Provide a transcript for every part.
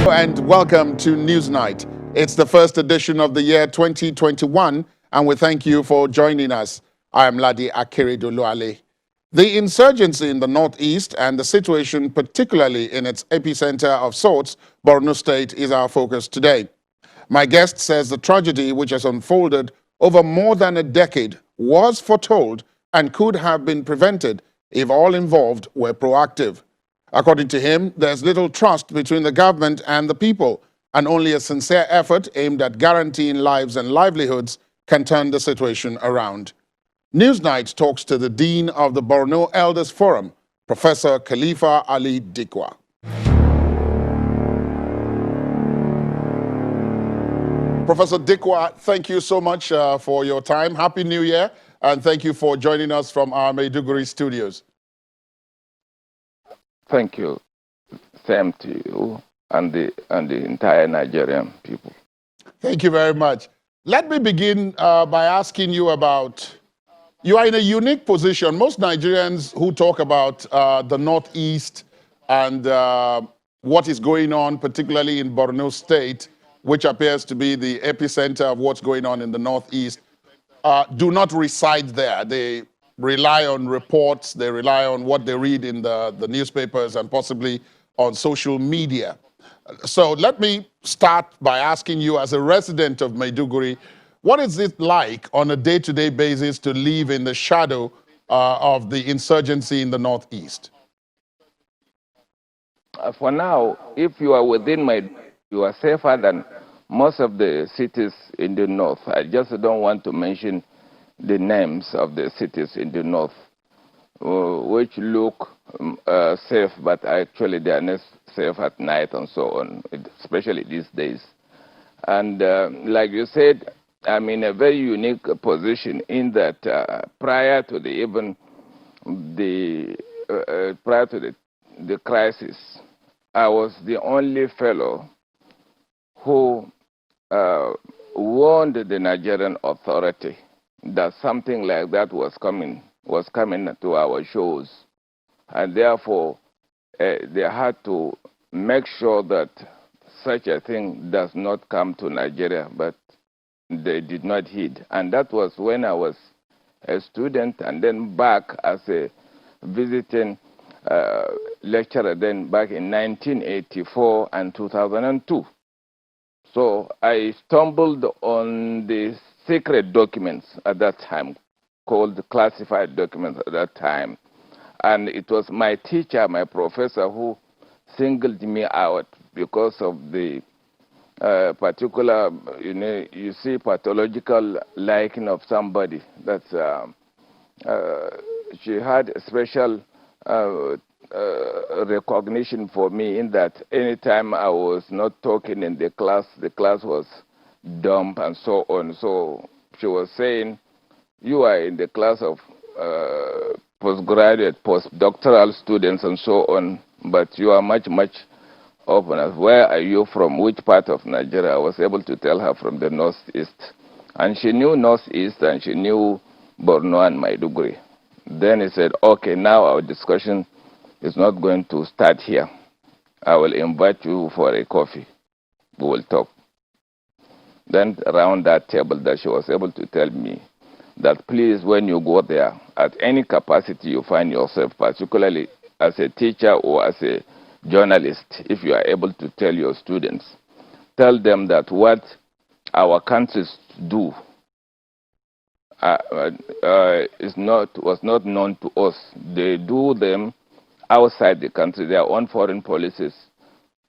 And welcome to Newsnight. It's the first edition of the year 2021, and we thank you for joining us. I am Ladi Akeredoluale. The insurgency in the northeast and the situation, particularly in its epicenter of sorts, Borno State, is our focus today. My guest says the tragedy which has unfolded over more than a decade was foretold and could have been prevented if all involved were proactive. According to him, there's little trust between the government and the people, and only a sincere effort aimed at guaranteeing lives and livelihoods can turn the situation around. Newsnight talks to the Dean of the Borno Elders Forum, Professor Khalifa Ali Dikwa. Professor Dikwa, thank you so much for your time. Happy New Year, and thank you for joining us from our Maiduguri studios. Thank you. Same to you and the entire Nigerian people. Thank you very much. Let me begin by asking you about, you are in a unique position. Most Nigerians who talk about the Northeast and what is going on, particularly in Borno State, which appears to be the epicenter of what's going on in the Northeast, do not reside there. They rely on reports, they rely on what they read in the newspapers and possibly on social media. So let me start by asking you, as a resident of Maiduguri, what is it like on a day-to-day basis to live in the shadow of the insurgency in the Northeast? For now, if you are within you are safer than most of the cities in the north. I just don't want to mention the names of the cities in the north, which look safe, but actually they are not safe at night and so on, especially these days. And like you said, I'm in a very unique position in that prior to the crisis, I was the only fellow who warned the Nigerian authority that something like that was coming to our shores, and therefore they had to make sure that such a thing does not come to Nigeria, but they did not heed. And that was when I was a student, and then back as a visiting lecturer then back in 1984 and 2002. So I stumbled on the secret documents at that time, called classified documents at that time. And it was my teacher, my professor, who singled me out because of the particular, you see, pathological liking of somebody. That's, she had a special recognition for me in that anytime I was not talking in the class was dumb and so on. So she was saying, you are in the class of postgraduate, postdoctoral students and so on, but you are much, much open. Where are you from? Which part of Nigeria? I was able to tell her from the northeast. And she knew northeast and she knew Borno and Maiduguri. Then he said, okay, now our discussion is not going to start here. I will invite you for a coffee. We will talk. Then around that table that she was able to tell me that please, when you go there, at any capacity you find yourself, particularly as a teacher or as a journalist, if you are able to tell your students, tell them that what our countries do was not known to us. They do them outside the country. Their own foreign policies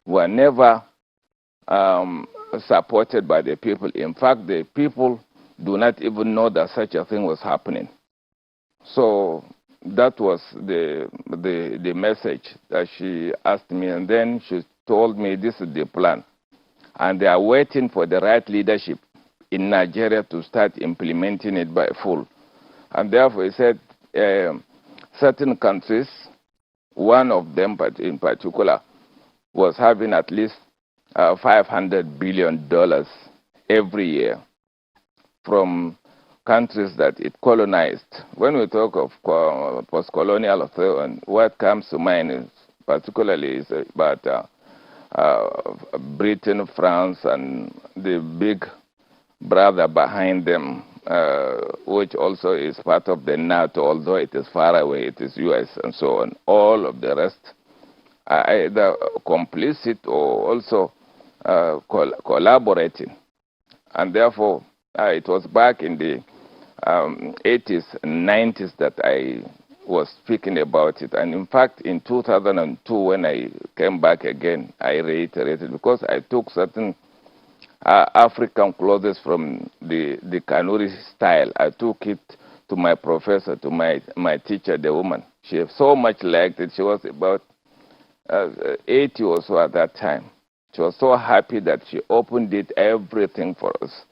were never supported by the people. In fact, the people do not even know that such a thing was happening. So that was the message that she asked me, and then she told me this is the plan. And they are waiting for the right leadership in Nigeria to start implementing it by full. And therefore, he said certain countries, one of them but in particular, was having at least $500 billion every year from countries that it colonized. When we talk of post-colonial, what comes to mind is particularly is about Britain, France, and the big brother behind them, which also is part of the NATO, although it is far away, it is US and so on. All of the rest are either complicit or also collaborating. And therefore, it was back in the 80s and 90s that I was speaking about it. And in fact, in 2002, when I came back again, I reiterated, because I took certain African clothes from the Kanuri style. I took it to my professor, to my teacher, the woman. She so much liked it. She was about 80 or so at that time. She was so happy that she opened it, everything for us,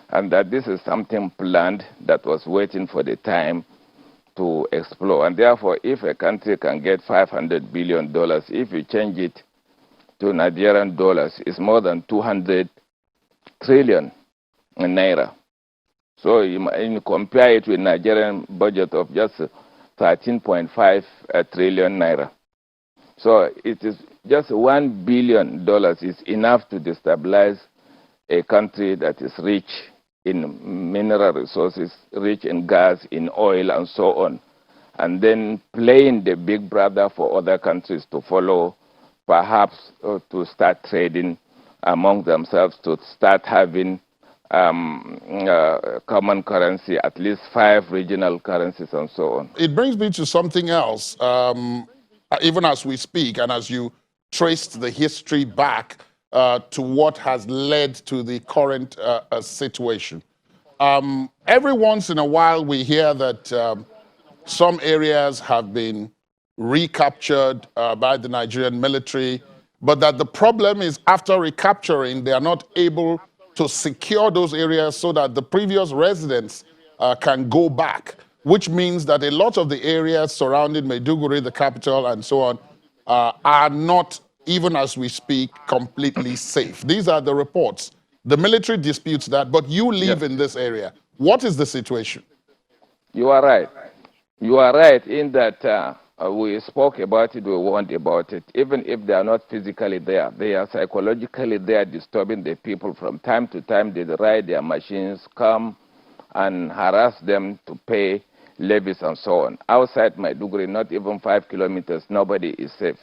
and that this is something planned that was waiting for the time to explore. And therefore, if a country can get $500 billion, if you change it to Nigerian dollars, it's more than 200 trillion naira. So you compare it with Nigerian budget of just 13.5 trillion naira. So it is just $1 billion is enough to destabilize a country that is rich in mineral resources, rich in gas, in oil, and so on. And then playing the big brother for other countries to follow, perhaps to start trading among themselves, to start having common currency, at least 5 regional currencies, and so on. It brings me to something else. Even as we speak, and as you traced the history back to what has led to the current situation. Every once in a while, we hear that some areas have been recaptured by the Nigerian military, but that the problem is after recapturing, they are not able to secure those areas so that the previous residents can go back, which means that a lot of the areas surrounding Maiduguri, the capital, and so on, are not, even as we speak, completely safe. These are the reports. The military disputes that, but you live in this area. What is the situation? You are right. You are right in that we spoke about it, we warned about it. Even if they are not physically there, they are psychologically there, disturbing the people. From time to time, they ride their machines, come and harass them to pay levies and so on. Outside Maiduguri, not even 5 kilometers, nobody is safe.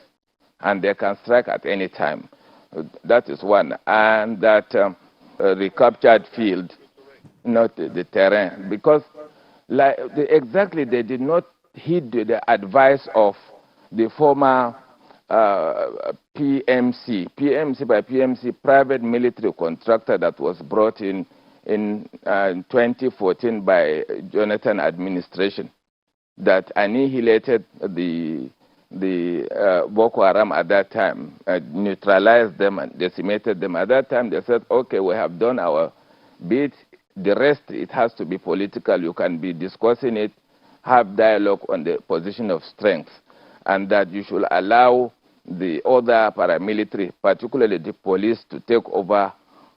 And they can strike at any time. That is one. And that recaptured field, not the terrain. Because exactly, they did not heed the advice of the former PMC, private military contractor that was brought in 2014 by Jonathan administration, that annihilated the Boko Haram at that time, neutralized them and decimated them. At that time, they said, okay, we have done our bit. The rest, it has to be political. You can be discussing it, have dialogue on the position of strength, and that you should allow the other paramilitary, particularly the police, to take over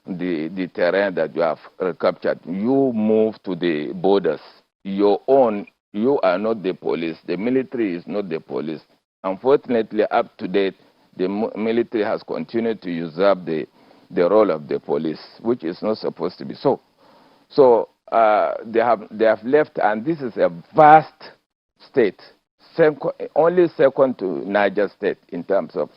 the terrain that you have recaptured. You move to the borders. Your own, you are not the police. The military is not the police. Unfortunately, up to date, the military has continued to usurp the role of the police, which is not supposed to be so. So they have left, and this is a vast state, only second to Niger State in terms of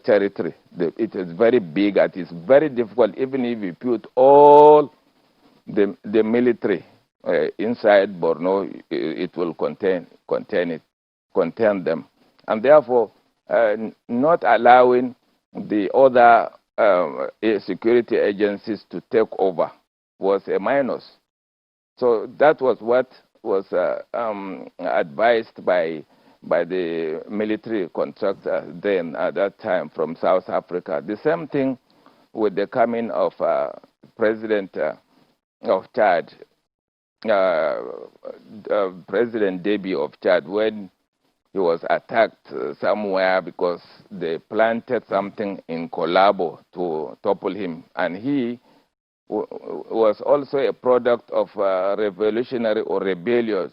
territory. It is very big, and it's very difficult, even if you put all the military inside Borno, it will contain them, and therefore not allowing the other security agencies to take over was a minus. So that was what was advised by the military contractor then at that time from South Africa. The same thing with the coming of President of Chad, President Deby of Chad, when he was attacked somewhere because they planted something in Kolabo to topple him. And he was also a product of revolutionary or rebellious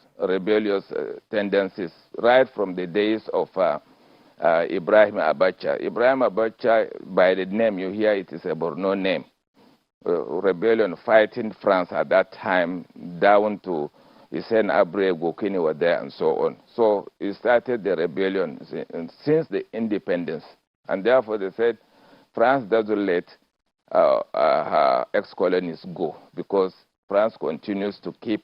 tendencies right from the days of Ibrahim Abacha. Ibrahim Abacha, by the name you hear, it is a Borno name. Rebellion fighting France at that time down to Hissène Habré, Gokini were there and so on. So he started the rebellion since the independence. And therefore they said France doesn't let her ex-colonies go because France continues to keep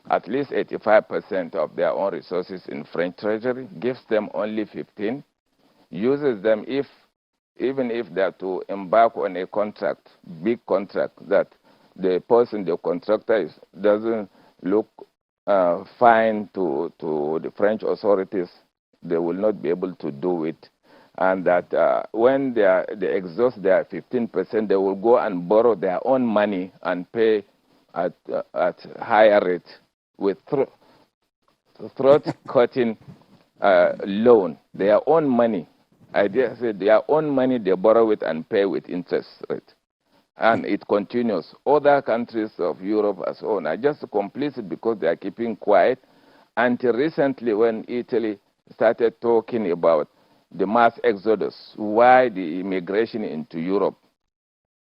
at least 85% of their own resources in French treasury, gives them only 15, uses them even if they're to embark on a contract, big contract, that the person, the contractor doesn't look fine to the French authorities, they will not be able to do it. And that when they exhaust their 15%, they will go and borrow their own money and pay at higher rate with throat-cutting loan, their own money. I dare say their own money, they borrow it and pay with interest rate. And it continues. Other countries of Europe and so on are just complicit because they are keeping quiet until recently when Italy started talking about the mass exodus, why the immigration into Europe.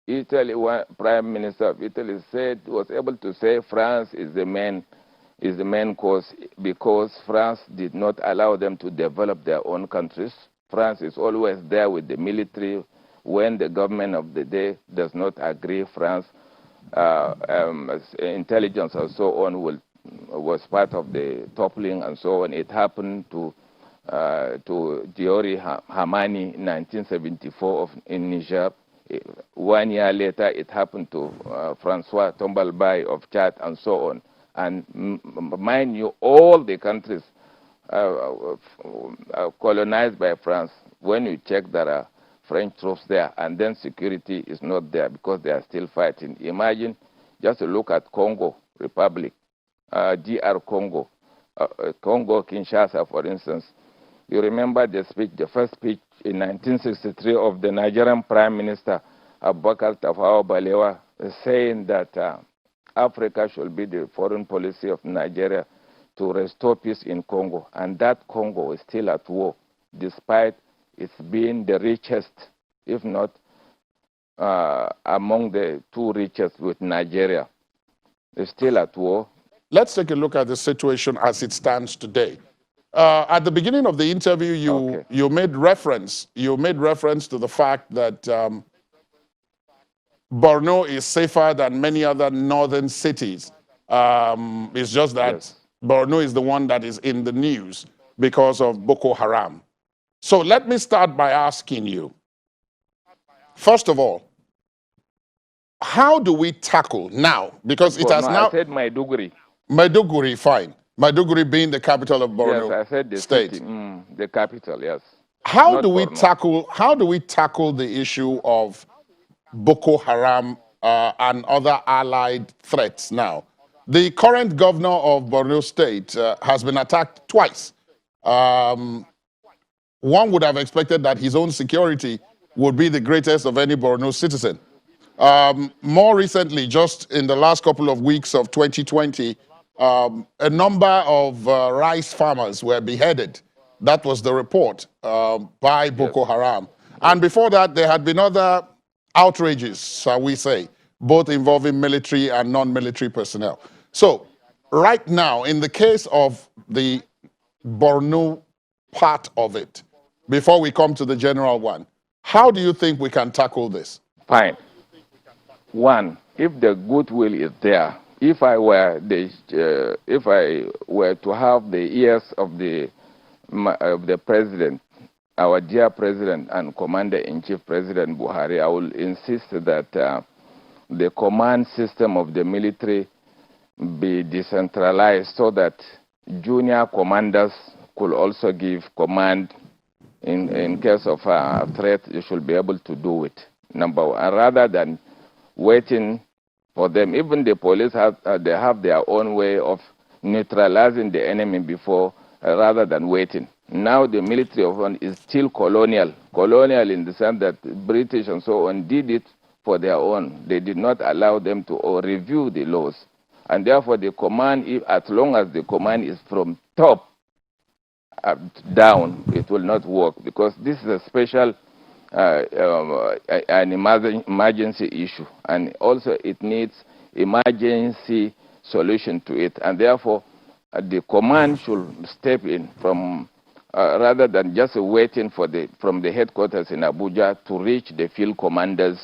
Italy, one Prime Minister of Italy was able to say France is the main cause because France did not allow them to develop their own countries. France is always there with the military. When the government of the day does not agree, France intelligence and so on was part of the toppling and so on. It happened to Diori Hamani in 1974 in Niger. 1 year later, it happened to Francois Tombalbaye of Chad and so on. And mind you, all the countries colonized by France, when you check there are French troops there, and then security is not there because they are still fighting. Imagine, just look at Congo Republic, DR Congo, Congo Kinshasa, for instance. You remember the speech, the first speech in 1963 of the Nigerian Prime Minister Abubakar Tafawa Balewa, saying that Africa should be the foreign policy of Nigeria to restore peace in Congo. And that Congo is still at war, despite its being the richest, if not among the two richest with Nigeria. It's still at war. Let's take a look at the situation as it stands today. At the beginning of the interview, you made reference to the fact that Borno is safer than many other northern cities. It's just that yes, Borno is the one that is in the news because of Boko Haram. So let me start by asking you, first of all, how do we tackle now? Because it has now... I said Maiduguri. Maiduguri, fine. Maiduguri being the capital of Borno. Yes, I said the state. City, the capital, yes. How do we tackle the issue of Boko Haram and other allied threats now? The current governor of Borno State has been attacked twice. One would have expected that his own security would be the greatest of any Borno citizen. More recently, just in the last couple of weeks of 2020, a number of rice farmers were beheaded. That was the report by Boko Haram. And before that, there had been other outrages, shall we say, both involving military and non-military personnel. So right now, in the case of the Borno part of it, before we come to the general one, how do you think we can tackle this? Fine. One, if the goodwill is there, if I were to have the ears of the president, our dear president and commander-in-chief, President Buhari, I will insist that the command system of the military be decentralized so that junior commanders could also give command. In case of a threat, you should be able to do it, number one, rather than waiting for them. Even the police have their own way of neutralizing the enemy before, rather than waiting. Now the military of one is still colonial in the sense that British and so on did it for their own. They did not allow them to review the laws. And therefore the command, as long as the command is from top, down, it will not work, because this is a special an emergency issue, and also it needs emergency solution to it, and therefore the command should step in from rather than just waiting for from the headquarters in Abuja to reach the field commanders.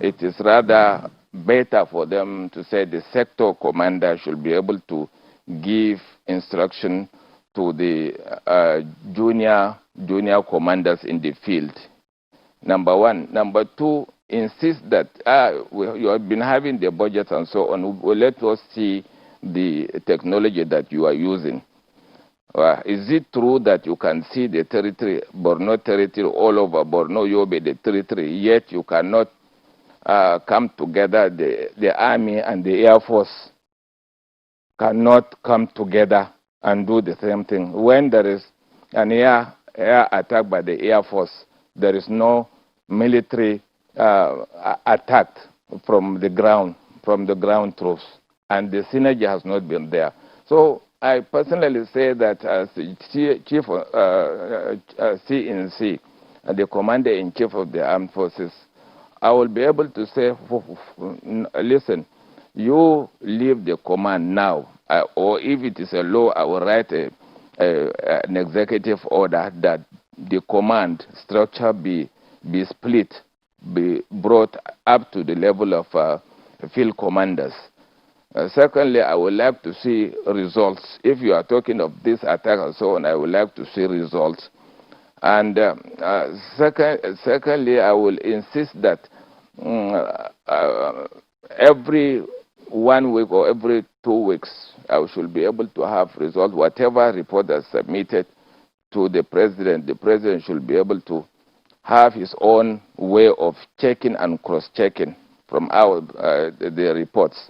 It is rather better for them to say the sector commander should be able to give instruction to the junior commanders in the field. Number one. Number two, insist that you have been having the budget and so on. Let us see the technology that you are using. Is it true that you can see the territory, Borno territory, all over Borno, Yobe, the territory, yet you cannot come together, the army and the air force cannot come together and do the same thing? When there is an air attack by the air force, there is no military attack from the ground troops, and the synergy has not been there. So I personally say that as chief CNC, the commander-in-chief of the armed forces, I will be able to say, listen, you leave the command now, or if it is a law, I will write an executive order that the command structure be split, be brought up to the level of field commanders. Secondly, I would like to see results. If you are talking of this attack and so on, I would like to see results. And secondly, I will insist that every 1 week or every 2 weeks, I should be able to have results. Whatever report is submitted to the president should be able to have his own way of checking and cross-checking from the reports.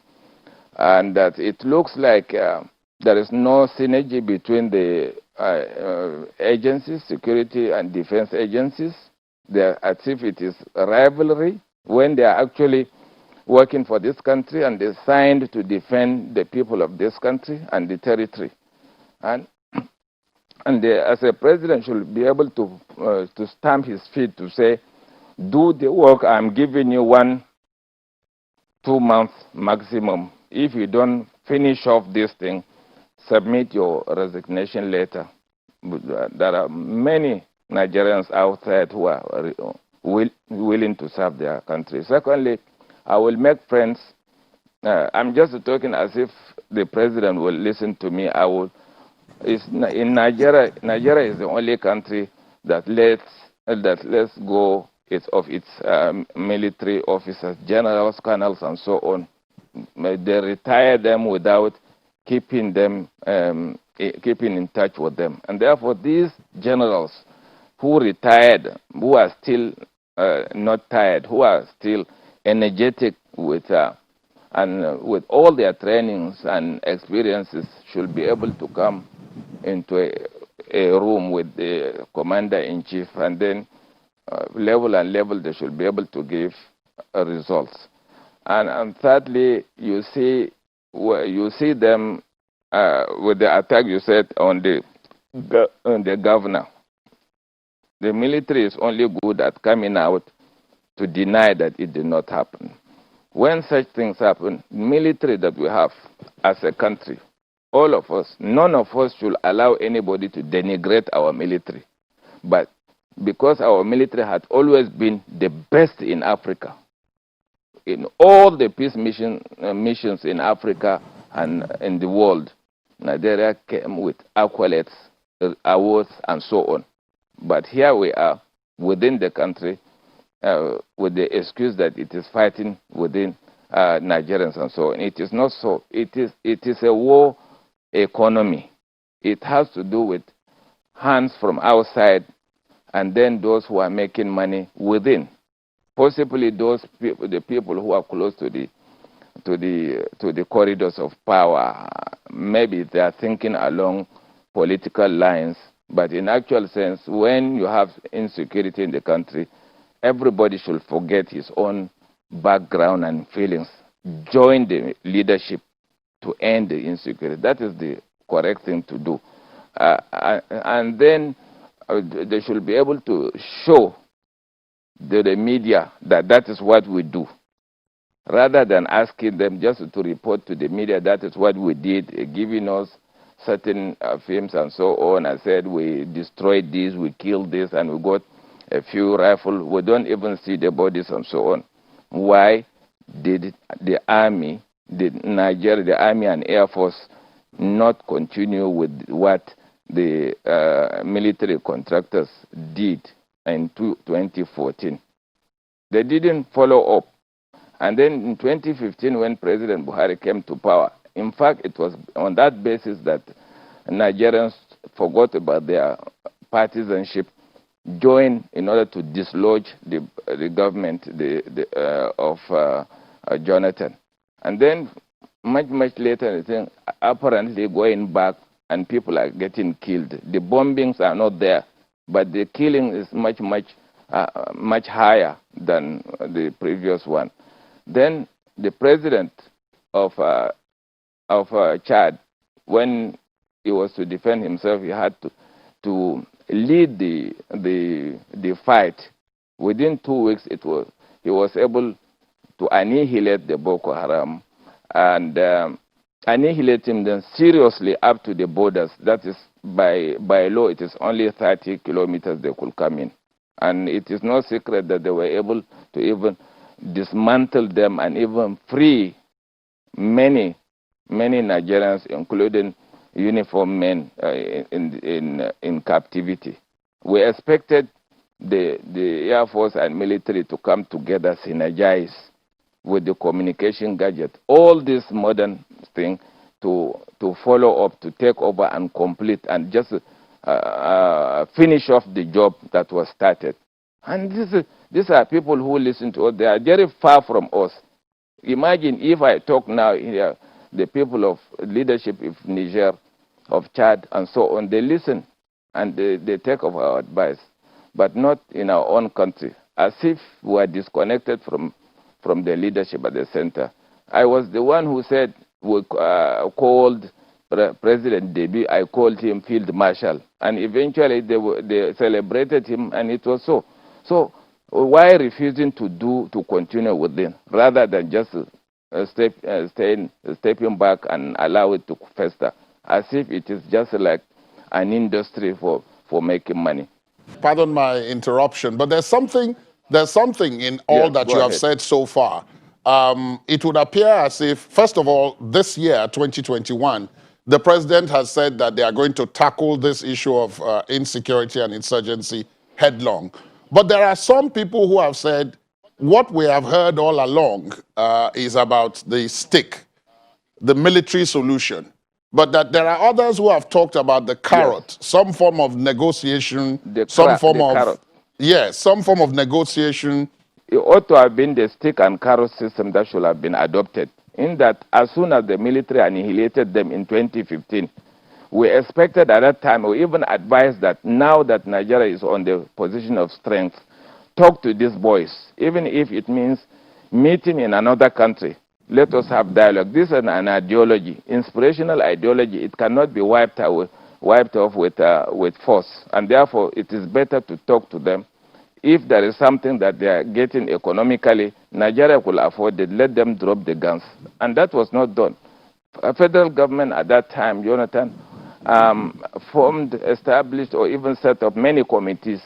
And that it looks like there is no synergy between the agencies, security and defense agencies. They're as if it is rivalry when they are actually working for this country and they signed to defend the people of this country and the territory. And as a president should be able to stamp his feet to say, do the work, I'm giving you 1-2 months maximum. If you don't finish off this thing, submit your resignation letter. There are many Nigerians outside who are willing to serve their country. Secondly, I will make friends. I'm just talking as if the president will listen to me. In Nigeria, Nigeria is the only country that lets go of its military officers, generals, colonels, and so on. They retire them without keeping in touch with them. And therefore, these generals who retired, who are still not tired, who are still energetic with all their trainings and experiences, should be able to come into a room with the commander-in-chief, and then level they should be able to give results. And thirdly, you see them with the attack you said on the governor. The military is only good at coming out to deny that it did not happen. When such things happen, military that we have as a country, all of us, none of us should allow anybody to denigrate our military. But because our military had always been the best in Africa, in all the peace missions in Africa and in the world, Nigeria came with accolades, awards, and so on. But here we are within the country with the excuse that it is fighting within Nigerians and so on. It is not so. It is a war economy. It has to do with hands from outside and then those who are making money within. Possibly the people who are close to the corridors of power. Maybe they are thinking along political lines, but in actual sense, when you have insecurity in the country, everybody should forget his own background and feelings. Join the leadership to end the insecurity. That is the correct thing to do. And then they should be able to show the media that that is what we do, rather than asking them just to report to the media that is what we did, giving us certain films and so on. I said we destroyed this, we killed this, and we got a few rifles. We don't even see the bodies and so on. Why did the army, the army and air force not continue with what the military contractors did in 2014? They didn't follow up. And then in 2015, when President Buhari came to power, in fact, it was on that basis that Nigerians forgot about their partisanship, joined in order to dislodge the government of Jonathan. And then much later, I think, apparently going back and people are getting killed. The bombings are not there, but the killing is much higher than the previous one. Then the president of Chad, when he was to defend himself, he had to lead the fight. Within 2 weeks, he was able to annihilate the Boko Haram and annihilate him then seriously up to the borders. That is, by law, it is only 30 kilometers they could come in. And it is no secret that they were able to even dismantle them and even free many Nigerians, including uniformed men in captivity. We expected the Air Force and military to come together, synergize with the communication gadget, all this modern thing to follow up, to take over and complete and just finish off the job that was started. And these are people who listen to us. They are very far from us. Imagine if I talk now here, the people of leadership of Niger, of Chad, and so on, they listen and they take of our advice, but not in our own country, as if we are disconnected from the leadership at the center. I was the one who said we called President Deby. I called him Field Marshal, and eventually they celebrated him, and it was so. So why refusing to continue with them rather than just stepping back and allow it to fester, as if it is just like an industry for making money? Pardon my interruption, but there's something in all that you have said so far. It would appear as if, first of all, this year, 2021, the president has said that they are going to tackle this issue of insecurity and insurgency headlong. But there are some people who have said what we have heard all along is about the stick, the military solution. But that there are others who have talked about the carrot, some form of negotiation, some form of negotiation. It ought to have been the stick and carrot system that should have been adopted. In that, as soon as the military annihilated them in 2015, we expected at that time, or even advised that now that Nigeria is on the position of strength, talk to these boys, even if it means meeting in another country. Let us have dialogue. This is an ideology, inspirational ideology. It cannot be wiped off with force, and therefore it is better to talk to them. If there is something that they are getting economically, Nigeria could afford it. Let them drop the guns, and that was not done. A federal government at that time, Jonathan, established, or even set up many committees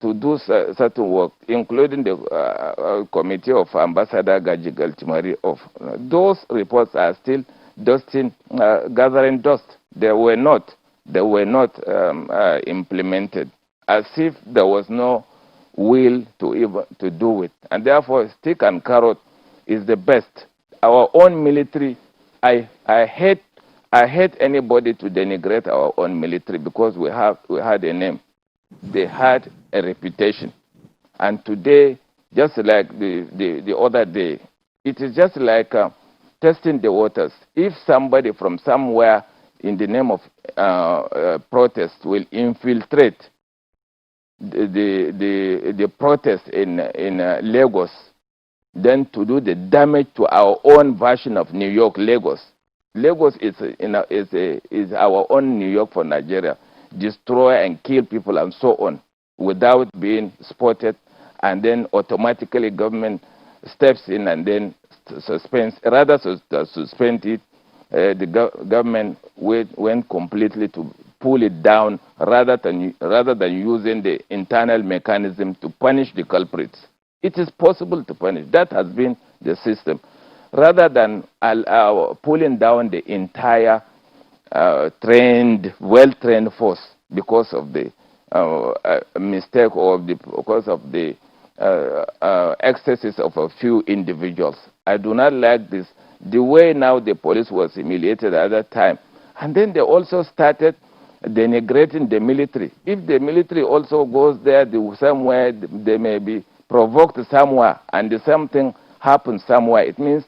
to do certain work, including the committee of Ambassador Gaji Galtimari. Those reports are still gathering dust. They were not implemented, as if there was no will to do it. And therefore, stick and carrot is the best. Our own military, I hate anybody to denigrate our own military, because we had a name. They had a reputation. And today, just like the other day, it is just like testing the waters. If somebody from somewhere in the name of protest will infiltrate the protest in Lagos, then to do the damage to our own version of New York, Lagos, Lagos is our own New York for Nigeria. Destroy and kill people and so on without being spotted, and then automatically government steps in and then suspends, rather suspend it. The government went completely to pull it down rather than using the internal mechanism to punish the culprits. It is possible to punish. That has been the system. Rather than pulling down the entire well-trained force because of the mistake or because of the excesses of a few individuals. I do not like this. The way now the police was humiliated at that time. And then they also started denigrating the military. If the military also goes there somewhere, they may be provoked somewhere, and the same thing happens somewhere. It means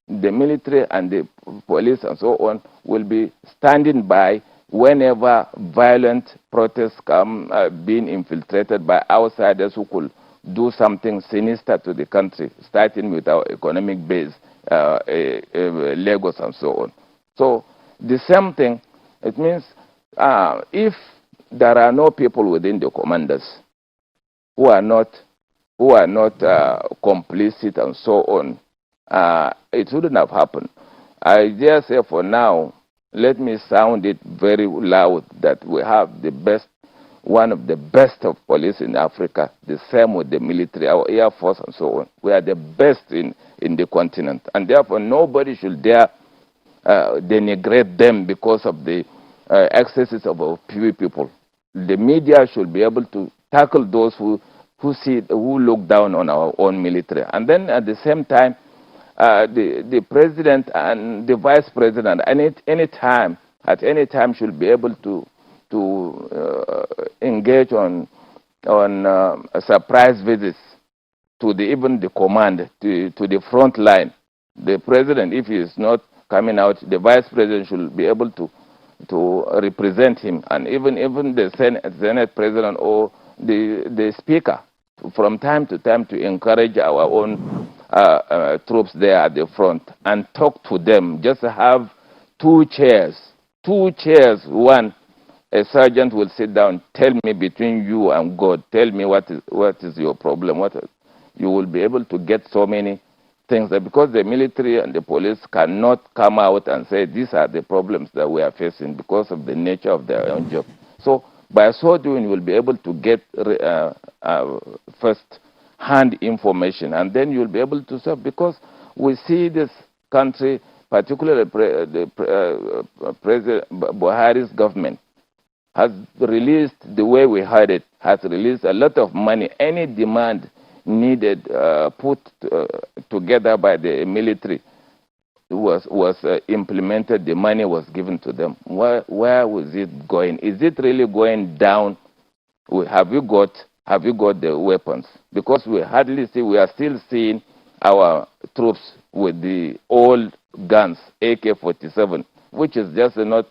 the military and the police and so on will be standing by whenever violent protests come being infiltrated by outsiders who could do something sinister to the country, starting with our economic base, Lagos and so on. So the same thing, it means if there are no people within the commanders who are not complicit and so on, it wouldn't have happened. I dare say for now, let me sound it very loud that we have the best, one of the best of police in Africa, the same with the military, our air force and so on. We are the best in the continent, and therefore nobody should dare denigrate them because of the excesses of a few people. The media should be able to tackle those who look down on our own military. And then at the same time, the president and the vice president, at any time should be able to engage on surprise visits to even the command, to the front line. The president, if he is not coming out, the vice president should be able to represent him, and even the Senate president or the speaker, from time to time, to encourage our own troops there at the front and talk to them. Just have two chairs. One, a sergeant will sit down, tell me, between you and God, tell me what is your problem. You will be able to get so many things, that because the military and the police cannot come out and say these are the problems that we are facing because of the nature of their own job. So by so doing, you will be able to get first-hand information, and then you will be able to serve, because we see this country, particularly President Buhari's government, has released, the way we heard it, has released a lot of money. Any demand needed put together by the military was implemented. The money was given to them. Where was it going? Is it really going down? Have you got the weapons? Because we hardly see. We are still seeing our troops with the old guns, AK-47, which is just not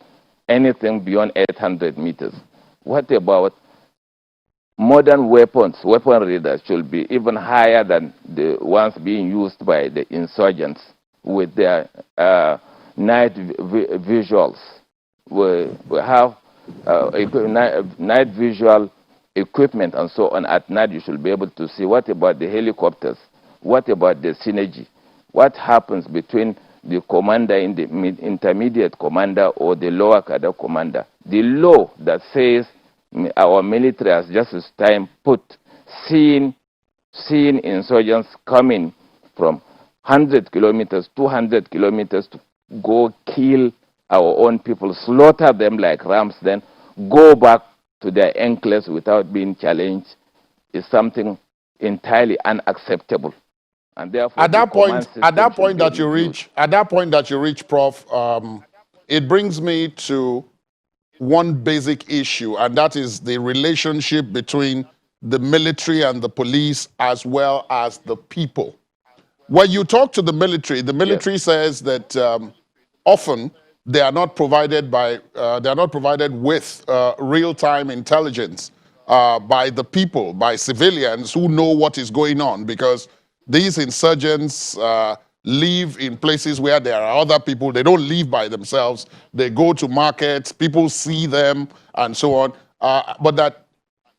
anything beyond 800 meters. What about modern weapons? Weaponry that should be even higher than the ones being used by the insurgents, with their night visuals. We have night visual equipment and so on. At night you should be able to see. What about the helicopters? What about the synergy? What happens between the commander in the intermediate commander or the lower cadre commander? The law that says our military has just this time put seeing insurgents coming from 100 kilometers, 200 kilometers to go kill our own people, slaughter them like rams, then go back to their enclaves without being challenged, is something entirely unacceptable. And therefore, at that point that you reach, Prof, it brings me to one basic issue, and that is the relationship between the military and the police, as well as the people. When you talk to the military yes, says that often they are not provided with real-time intelligence by the people, by civilians who know what is going on, because these insurgents live in places where there are other people. They don't live by themselves. They go to markets, people see them, and so on. But that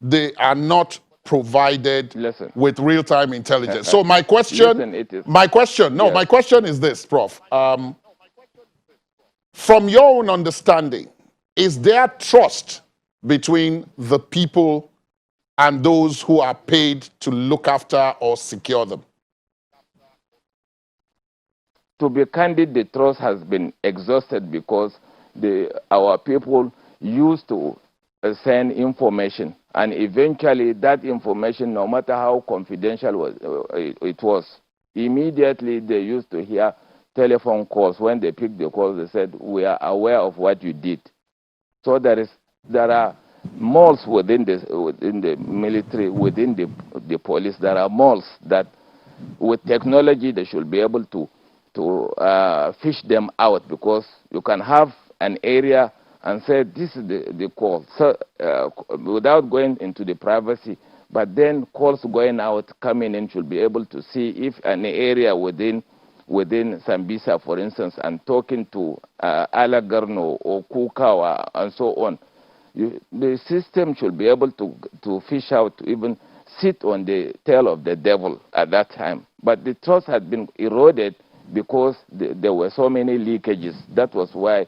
they are not provided with real-time intelligence. So my question, my question is this, Prof. From your own understanding, is there trust between the people and those who are paid to look after or secure them? To be candid, the trust has been exhausted because our people used to send information, and eventually that information, no matter how confidential it was, immediately they used to hear telephone calls. When they picked the calls, they said, "We are aware of what you did." So there are malls within the military, within the police. There are malls that, with technology, they should be able to fish them out, because you can have an area and say, this is the call, so, without going into the privacy, but then calls going out, coming in, should be able to see if an area within Sambisa, for instance, and talking to Alagarno or Kukawa and so on. The system should be able to fish out, to even sit on the tail of the devil at that time. But the trust had been eroded because there were so many leakages. That was why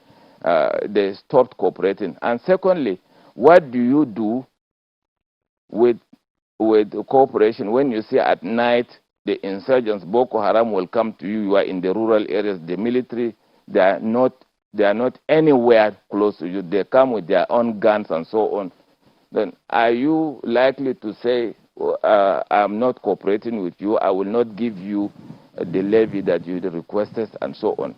they stopped cooperating. And secondly, what do you do with cooperation when you see at night the insurgents, Boko Haram, will come to you? You are in the rural areas. The military, they are not anywhere close to you. They come with their own guns and so on. Then are you likely to say, I'm not cooperating with you, I will not give you the levy that you requested, and so on?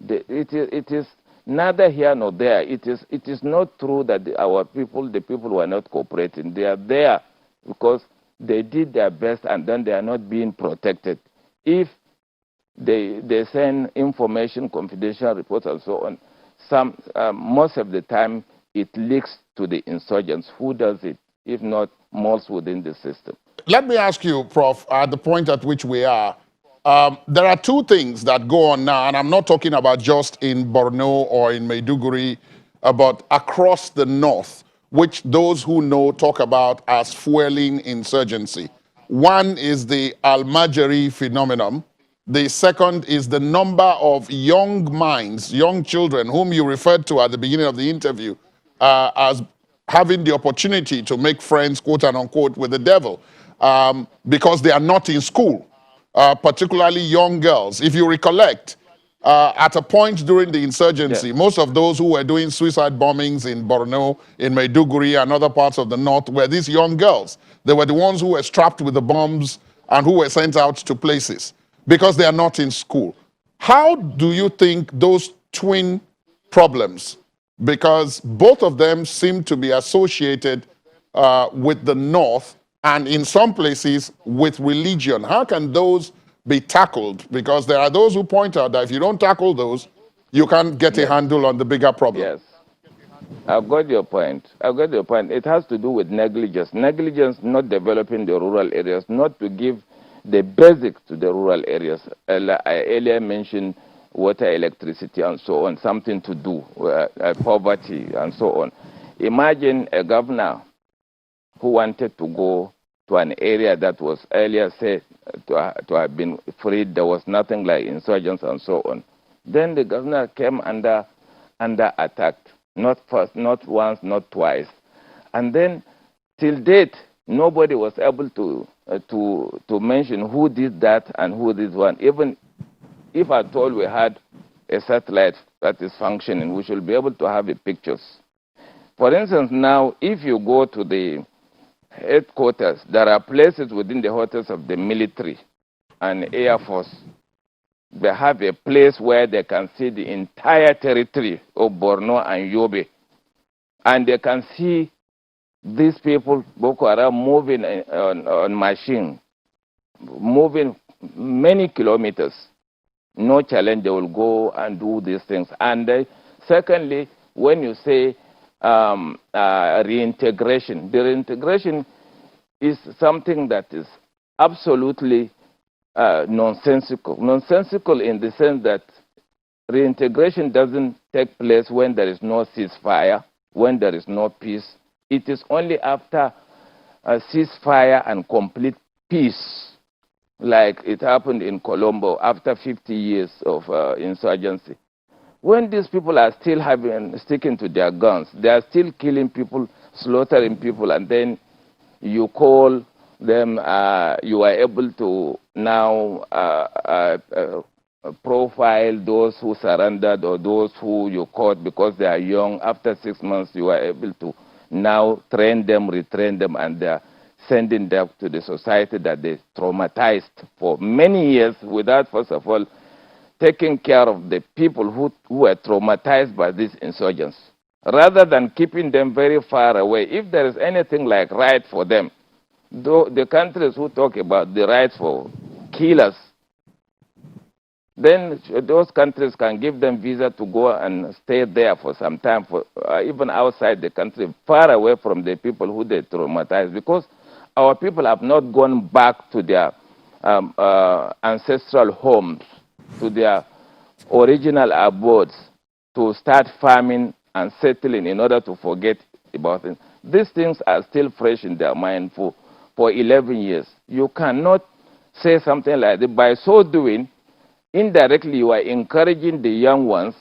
It is neither here nor there. It is not true that our people, the people who are not cooperating, they are there because they did their best, and then they are not being protected. If they send information, confidential reports, and so on, most of the time it leaks to the insurgents. Who does it, if not most within the system? Let me ask you, Prof, at the point at which we are, there are two things that go on now, and I'm not talking about just in Borno or in Maiduguri, but across the north, which those who know talk about as fueling insurgency. One is the Al-Majri phenomenon. The second is the number of young minds, young children, whom you referred to at the beginning of the interview, as having the opportunity to make friends, quote and unquote, with the devil, because they are not in school. Particularly young girls. If you recollect, at a point during the insurgency, most of those who were doing suicide bombings in Borno, in Maiduguri, and other parts of the north were these young girls. They were the ones who were strapped with the bombs and who were sent out to places because they are not in school. How do you think those twin problems, because both of them seem to be associated with the north, and in some places with religion, how can those be tackled? Because there are those who point out that if you don't tackle those, you can't get a handle on the bigger problem. Yes. I've got your point. It has to do with negligence. Negligence, not developing the rural areas, not to give the basics to the rural areas. I earlier mentioned water, electricity, and so on, something to do with poverty and so on. Imagine a governor who wanted to go to an area that was earlier said to have been freed. There was nothing like insurgents and so on. Then the governor came under attack, not first, not once, not twice. And then, till date, nobody was able to mention who did that and who did one. Even if at all we had a satellite that is functioning, we should be able to have the pictures. For instance, now, if you go to the headquarters, there are places within the headquarters of the military and Air Force. They have a place where they can see the entire territory of Borno and Yobe. And they can see these people, Boko Haram, moving on machine, moving many kilometers. No challenge, they will go and do these things. And secondly, when you say reintegration, the reintegration is something that is absolutely nonsensical. Nonsensical in the sense that reintegration doesn't take place when there is no ceasefire, when there is no peace. It is only after a ceasefire and complete peace, like it happened in Colombo after 50 years of insurgency. When these people are still sticking to their guns, they are still killing people, slaughtering people, and then you call them, you are able to now profile those who surrendered or those who you caught because they are young. After 6 months, you are able to now train them, retrain them, and they are sending them to the society that they traumatized for many years without, first of all, taking care of the people who were traumatized by these insurgents. Rather than keeping them very far away, if there is anything like right for them, though the countries who talk about the rights for killers, then those countries can give them visa to go and stay there for some time, for, even outside the country, far away from the people who they traumatized, because our people have not gone back to their ancestral homes, to their original abodes, to start farming and settling in order to forget about it. These things are still fresh in their mind for 11 years. You cannot say something like that. By so doing, indirectly, you are encouraging the young ones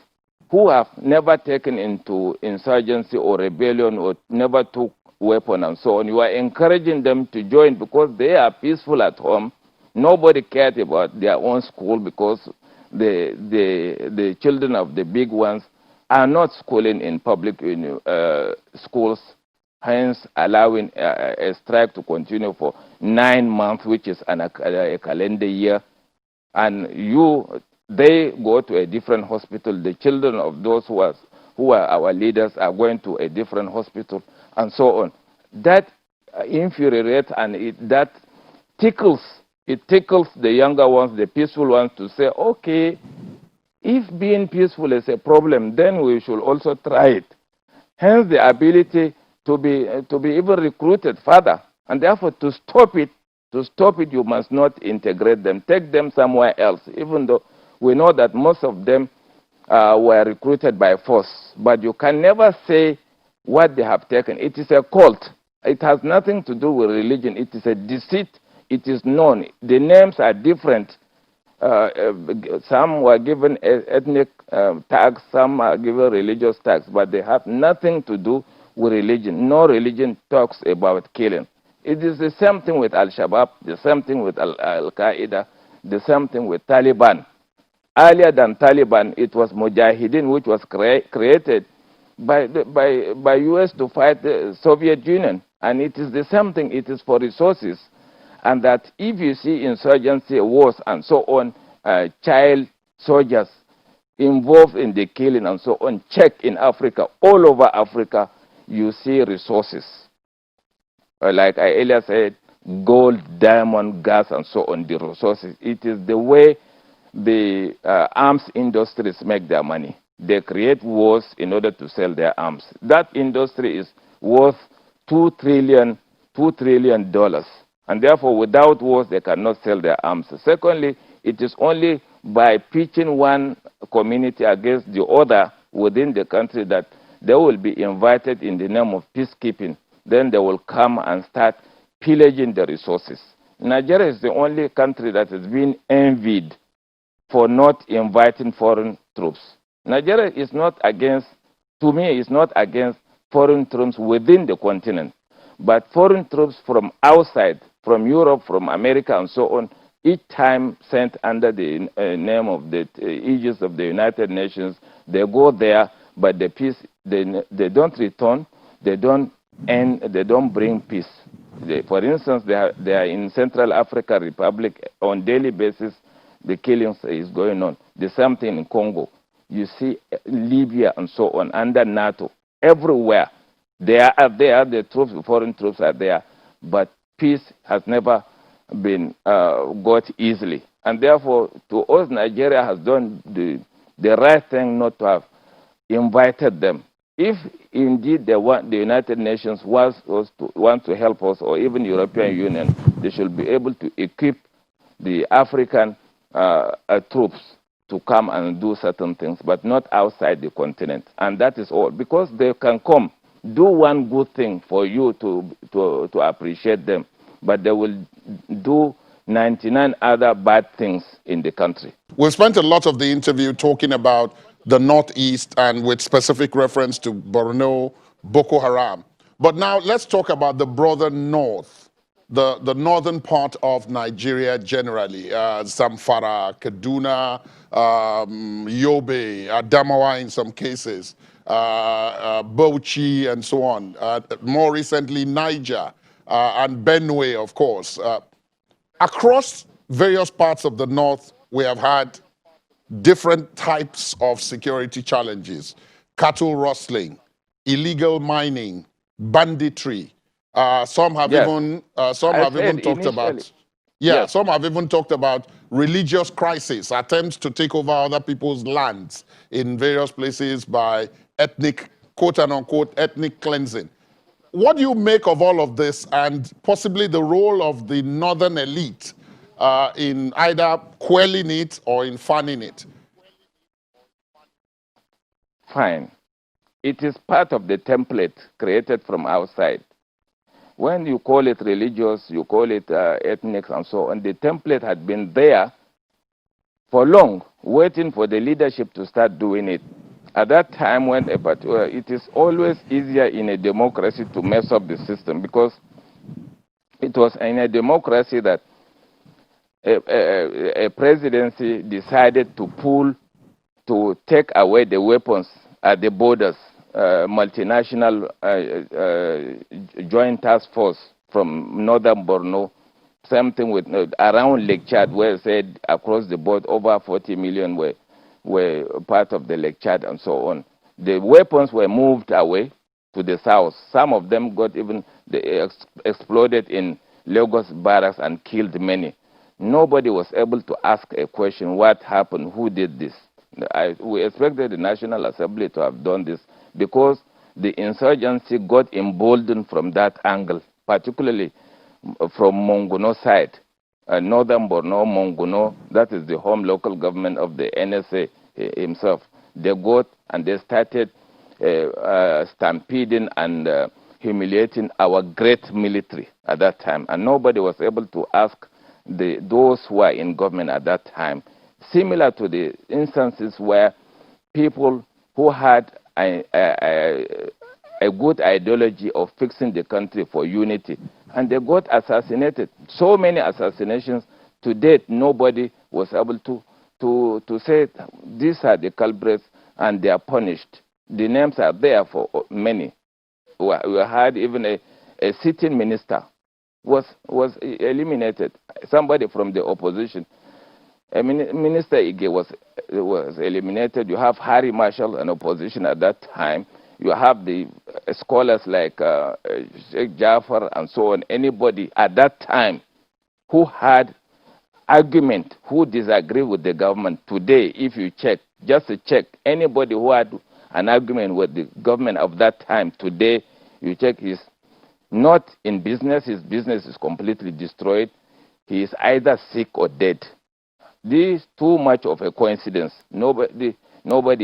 who have never taken into insurgency or rebellion or never took weapon and so on. You are encouraging them to join because they are peaceful at home. Nobody cared about their own school because the children of the big ones are not schooling in public schools, hence allowing a strike to continue for 9 months, which is a calendar year. And they go to a different hospital. The children of those who are our leaders are going to a different hospital, and so on. That infuriates and that tickles. It tickles the younger ones, the peaceful ones, to say, okay, if being peaceful is a problem, then we should also try it. Hence the ability to be even recruited further. And therefore, to stop it, you must not integrate them. Take them somewhere else, even though we know that most of them were recruited by force. But you can never say what they have taken. It is a cult. It has nothing to do with religion. It is a deceit. It is known. The names are different. Some were given ethnic tags, some are given religious tags, but they have nothing to do with religion. No religion talks about killing. It is the same thing with Al-Shabaab, the same thing with Al-Qaeda, the same thing with Taliban. Earlier than Taliban, it was Mujahideen, which was created by US to fight the Soviet Union. And it is the same thing. It is for resources. And that if you see insurgency, wars, and so on, child soldiers involved in the killing and so on, check in Africa, all over Africa, you see resources. Like I earlier said, gold, diamond, gas, and so on, the resources. It is the way the arms industries make their money. They create wars in order to sell their arms. That industry is worth $2 trillion. And therefore, without wars, they cannot sell their arms. Secondly, it is only by pitching one community against the other within the country that they will be invited in the name of peacekeeping. Then they will come and start pillaging the resources. Nigeria is the only country that has been envied for not inviting foreign troops. Nigeria is not against, to me, is not against foreign troops within the continent. But foreign troops from outside, from Europe, from America, and so on, each time sent under the name of the aegis of the United Nations, they go there, but the peace, they don't return, they don't end, they don't bring peace. For instance, they are in Central African Republic on daily basis. The killings is going on. The same thing in Congo. You see Libya and so on under NATO. Everywhere they are there. The troops, foreign troops are there, but peace has never been got easily. And therefore, to us, Nigeria has done the right thing not to have invited them. If indeed the United Nations want to help us, or even European Union, they should be able to equip the African troops to come and do certain things, but not outside the continent. And that is all. Because they can come, do one good thing for you to appreciate them, but they will do 99 other bad things in the country. We spent a lot of the interview talking about the Northeast and with specific reference to Borno, Boko Haram. But now let's talk about the broader North, the northern part of Nigeria generally, Zamfara, Kaduna, Yobe, Adamawa in some cases, Bauchi and so on. More recently, Niger and Benue, of course. Across various parts of the North, we have had different types of security challenges: cattle rustling, illegal mining, banditry. Some have Yes. even talked initially, about yes. some have even talked about religious crisis, attempts to take over other people's lands in various places by ethnic, quote and unquote, ethnic cleansing. What do you make of all of this, and possibly the role of the northern elite in either quelling it or in fanning it? Fine. It is part of the template created from outside. When you call it religious, you call it ethnic and so on, the template had been there for long, waiting for the leadership to start doing it. At that time, when it is always easier in a democracy to mess up the system, because it was in a democracy that a presidency decided to take away the weapons at the borders, multinational joint task force from northern Borno, same thing with around Lake Chad, where it said across the board over 40 million were part of the Lake Chad and so on. The weapons were moved away to the south. Some of them got even exploded in Lagos barracks and killed many. Nobody was able to ask a question: what happened? Who did this? We expected the National Assembly to have done this, because the insurgency got emboldened from that angle, particularly from Monguno side. Northern Borno, Monguno, that is the home local government of the NSA himself. They got and they started stampeding and humiliating our great military at that time. And nobody was able to ask those who were in government at that time, similar to the instances where people who had a good ideology of fixing the country for unity, and they got assassinated. So many assassinations. To date, nobody was able to say these are the culprits and they are punished. The names are there for many. We had even a sitting minister was eliminated. Somebody from the opposition, Minister Ige was eliminated. You have Harry Marshall, an opposition at that time. You have the scholars like Sheikh Jafar and so on. Anybody at that time who had argument, who disagree with the government, today, if you check, just to check, anybody who had an argument with the government of that time, today, you check, he's not in business. His business is completely destroyed. He is either sick or dead. This is too much of a coincidence. Nobody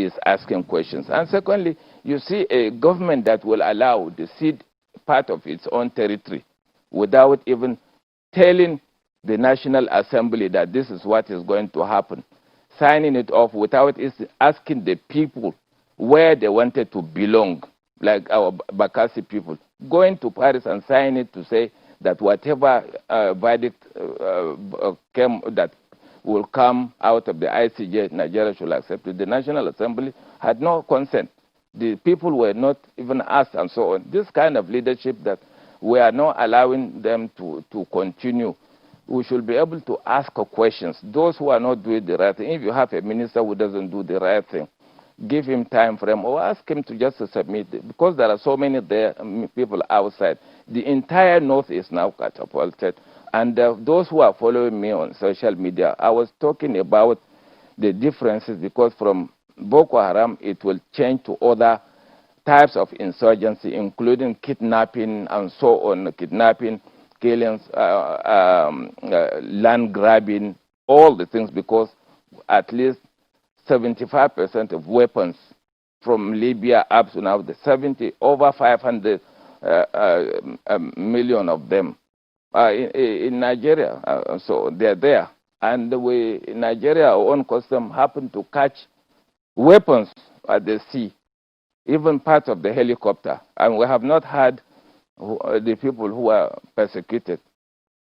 is asking questions. And secondly, you see a government that will allow the cede part of its own territory without even telling the National Assembly that this is what is going to happen, signing it off without asking the people where they wanted to belong, like our Bakassi people, going to Paris and signing it to say that whatever verdict that will come out of the ICJ, Nigeria should accept it. The National Assembly had no consent. The people were not even asked and so on. This kind of leadership that we are not allowing them to continue. We should be able to ask questions. Those who are not doing the right thing, if you have a minister who doesn't do the right thing, give him time frame or ask him to just submit it, because there are so many there, people outside. The entire North is now catapulted. And those who are following me on social media, I was talking about the differences, because from Boko Haram, it will change to other types of insurgency, including kidnapping and so on, killings, land grabbing, all the things, because at least 75% of weapons from Libya up to now, over 500 million of them in Nigeria. So they're there. And in Nigeria, our own custom happened to catch weapons at the sea, even parts of the helicopter. And we have not had the people who are persecuted.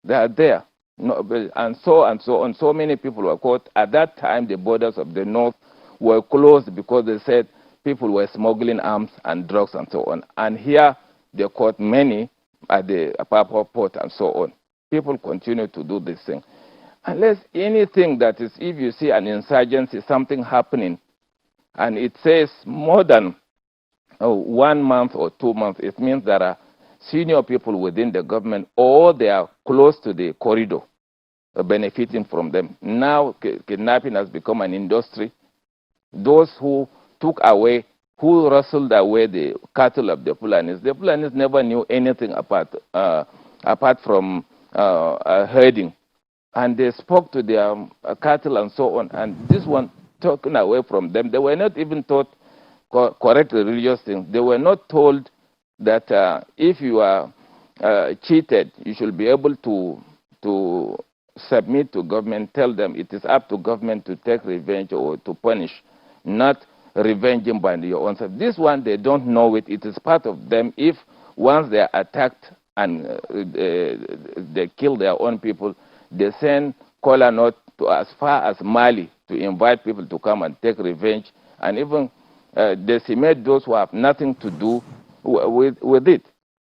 They are there. No, and so on. So many people were caught. At that time, the borders of the north were closed because they said people were smuggling arms and drugs and so on. And here, they caught many at the Apapa port and so on. People continue to do this thing. Unless anything that is, if you see an insurgency, something happening, and it says more than 1 month or 2 months, it means there are senior people within the government, or they are close to the corridor, benefiting from them. Now, kidnapping has become an industry. Those who took away, who rustled away the cattle of the Fulanis never knew anything apart from herding. And they spoke to their cattle and so on. And this one taken away from them. They were not even taught correct religious things. They were not told that if you are cheated, you should be able to submit to government, tell them it is up to government to take revenge or to punish, not revenging by your own self. This one, they don't know it. It is part of them. If once they are attacked and they kill their own people, they send caller note to as far as Mali to invite people to come and take revenge, and even decimate those who have nothing to do with it.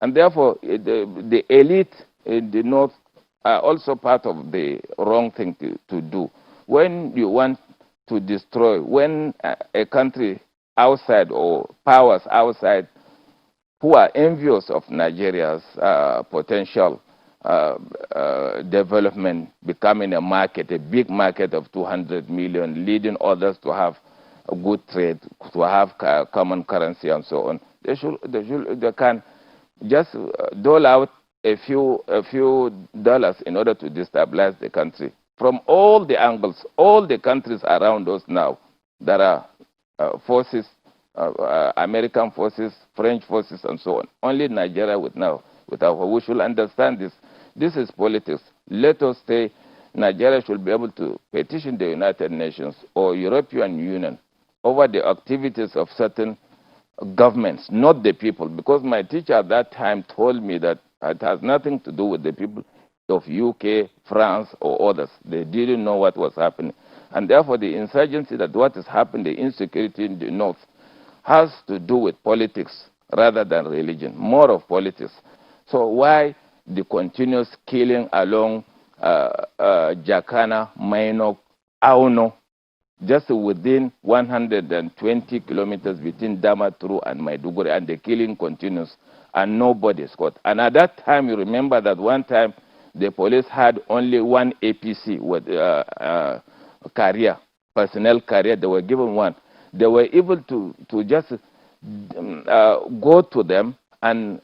And therefore, the elite in the north are also part of the wrong thing to do. When you want to destroy, when a country outside or powers outside who are envious of Nigeria's potential development, becoming a market, a big market of 200 million, leading others to have a good trade, to have common currency and so on, they can just dole out a few dollars in order to destabilize the country. From all the angles, all the countries around us now, there are forces, American forces, French forces, and so on. Only Nigeria we should understand this. This is politics. Let us say Nigeria should be able to petition the United Nations or European Union over the activities of certain governments, not the people. Because my teacher at that time told me that it has nothing to do with the people of UK, France, or others. They didn't know what was happening. And therefore, the insurgency, that what is happening, the insecurity in the north, has to do with politics rather than religion, more of politics. So why the continuous killing along Jakana, Mainok, Auno, just within 120 kilometers between Damaturu and Maiduguri, and the killing continues, and nobody is caught. And at that time, you remember that one time, the police had only one APC with personnel carrier. They were given one. They were able to just go to them and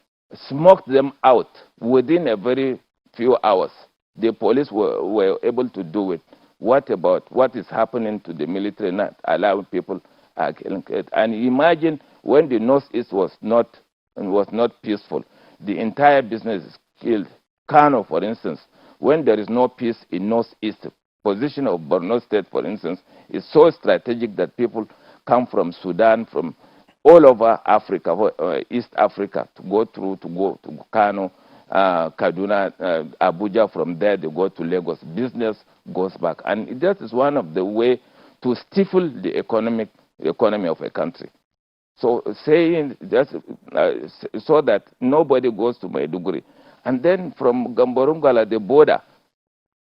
smoke them out within a very few hours. The police were able to do it. What about what is happening to the military, not allowing people killing? And imagine when the Northeast was not peaceful, the entire business is killed. Kano, for instance, when there is no peace in Northeast, position of Borno State, for instance, is so strategic that people come from Sudan, from all over Africa, East Africa, to go to Kano, Kaduna, Abuja. From there, they go to Lagos. Business goes back. And that is one of the ways to stifle the economy of a country. So saying that, so that nobody goes to Maiduguri. And then from Gamborungala, the border,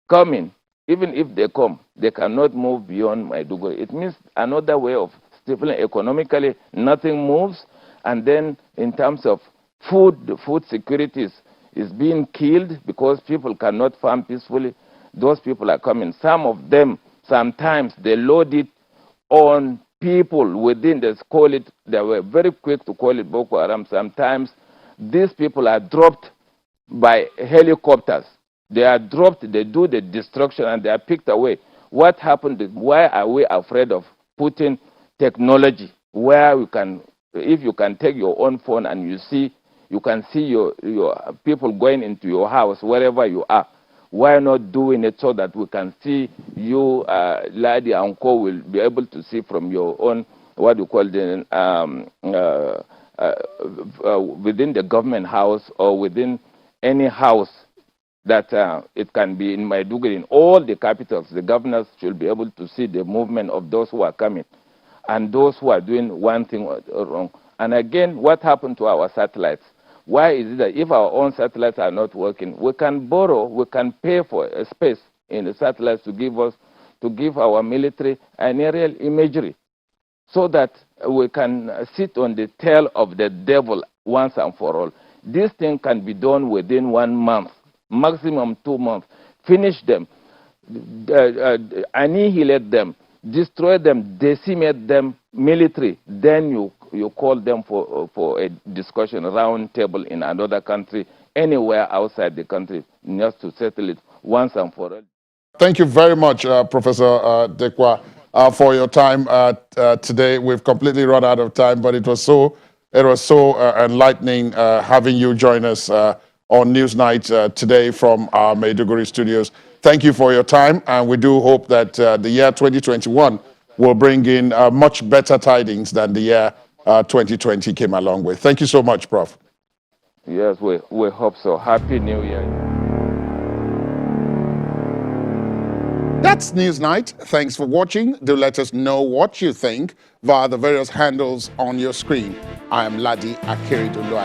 coming, even if they come, they cannot move beyond Maiduguri. It means another way of stifling economically, nothing moves. And then in terms of food, the food security is being killed because people cannot farm peacefully. Those people are coming. Some of them, sometimes they load it on people within, they were very quick to call it Boko Haram. Sometimes these people are dropped by helicopters. They are dropped, they do the destruction, and they are picked away. What happened? Why are we afraid of putting technology where we can, if you can take your own phone and you can see your people going into your house wherever you are? Why not doing it so that we can see you, Ladi and Co. will be able to see from your own, what you call the, within the government house or within any house that it can be in Maiduguri, in all the capitals. The governors should be able to see the movement of those who are coming and those who are doing one thing or wrong. And again, what happened to our satellites? Why is it that if our own satellites are not working, we can borrow, we can pay for a space in the satellites to give our military an aerial imagery, so that we can sit on the tail of the devil once and for all. This thing can be done within 1 month, maximum 2 months. Finish them, annihilate them, destroy them, decimate them military. Then you call them for a discussion, round table in another country, anywhere outside the country, just to settle it once and for all. Thank you very much, Professor Dikwa, for your time today. We've completely run out of time, but it was so enlightening having you join us on Newsnight today from our Maiduguri studios. Thank you for your time, and we do hope that the year 2021 will bring in much better tidings than the year 2020 came along with. Thank you so much, Prof. Yes, we hope so. Happy New Year. That's Newsnight. Thanks for watching. Do let us know what you think via the various handles on your screen. I am Ladi Akeredolu.